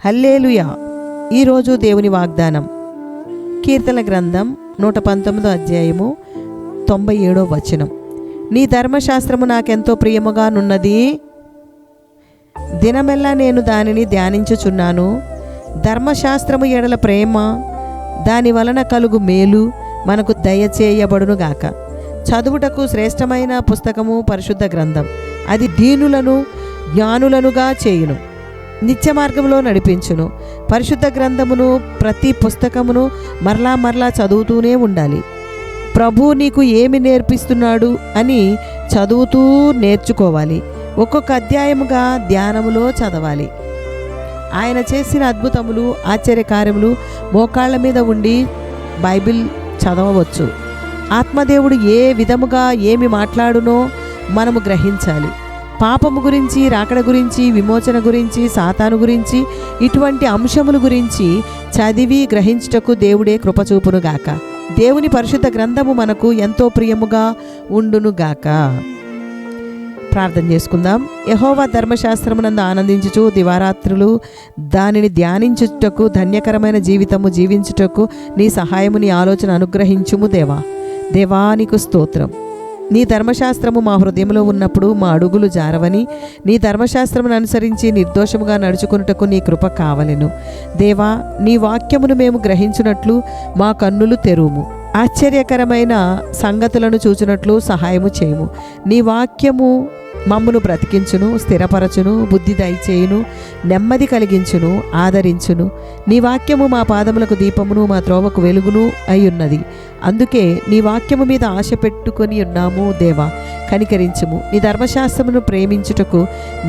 హల్లెలూయా. ఈరోజు దేవుని వాగ్దానం కీర్తన గ్రంథం 119 అధ్యాయము 97వ వచనం. నీ ధర్మశాస్త్రము నాకెంతో ప్రియముగా నున్నది, దినమెల్లా నేను దానిని ధ్యానించుచున్నాను. ధర్మశాస్త్రము ఎడల ప్రేమ, దాని వలన కలుగు మేలు మనకు దయచేయబడునుగాక. చదువుటకు శ్రేష్టమైన పుస్తకము పరిశుద్ధ గ్రంథం. అది దీనులను జ్ఞానులనుగా చేయును, నిత్య మార్గంలో నడిపించును. పరిశుద్ధ గ్రంథమును ప్రతి పుస్తకమును మరలా చదువుతూనే ఉండాలి. ప్రభు నీకు ఏమి నేర్పిస్తున్నాడు అని చదువుతూ నేర్చుకోవాలి. ఒక్కొక్క అధ్యాయముగా ధ్యానములో చదవాలి. ఆయన చేసిన అద్భుతములు, ఆశ్చర్యకార్యములు మోకాళ్ళ మీద ఉండి బైబిల్ చదవవచ్చు. ఆత్మదేవుడు ఏ విధముగా ఏమి మాట్లాడునో మనము గ్రహించాలి. పాపము గురించి, రాకడ గురించి, విమోచన గురించి, సాతాను గురించి, ఇటువంటి అంశముల గురించి చదివి గ్రహించుటకు దేవుడే కృపచూపునుగాక. దేవుని పరిశుద్ధ గ్రంథము మనకు ఎంతో ప్రియముగా ఉండునుగాక. ప్రార్థన చేసుకుందాం. యెహోవా ధర్మశాస్త్రమునందు ఆనందించుచు దివారాత్రులు దానిని ధ్యానించుటకు, ధన్యకరమైన జీవితము జీవించుటకు నీ సహాయము, నీ ఆలోచన అనుగ్రహించుము దేవా. దేవా నీకు స్తోత్రం. నీ ధర్మశాస్త్రము మా హృదయంలో ఉన్నప్పుడు మా అడుగులు జారవని, నీ ధర్మశాస్త్రమును అనుసరించి నిర్దోషముగా నడుచుకున్నటకు నీ కృప కావలెను. దేవా, నీ వాక్యమును మేము గ్రహించున్నట్లు మా కన్నులు తెరువుము. ఆశ్చర్యకరమైన సంగతులను చూచున్నట్లు సహాయము చేయుము. నీ వాక్యము మమ్మును బ్రతికించును, స్థిరపరచును, బుద్ధి దయచేయును, నెమ్మది కలిగించును, ఆదరించును. నీ వాక్యము మా పాదములకు దీపమును, మా త్రోవకు వెలుగును అయ్యున్నది. అందుకే నీ వాక్యము మీద ఆశ పెట్టుకొని ఉన్నాము దేవా. కనికరించుము. నీ ధర్మశాస్త్రమును ప్రేమించుటకు,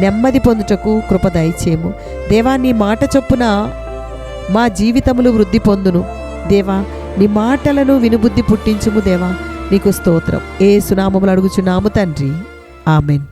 నెమ్మది పొందుటకు కృప దయచేయము దేవా. నీ మాట చొప్పున మా జీవితములు వృద్ధి పొందును దేవా. నీ మాటలను వినుబుద్ధి పుట్టించుము దేవా. నీకు స్తోత్రం. యేసు నామములో అడుగుచున్నాము తండ్రి, ఆమెన్.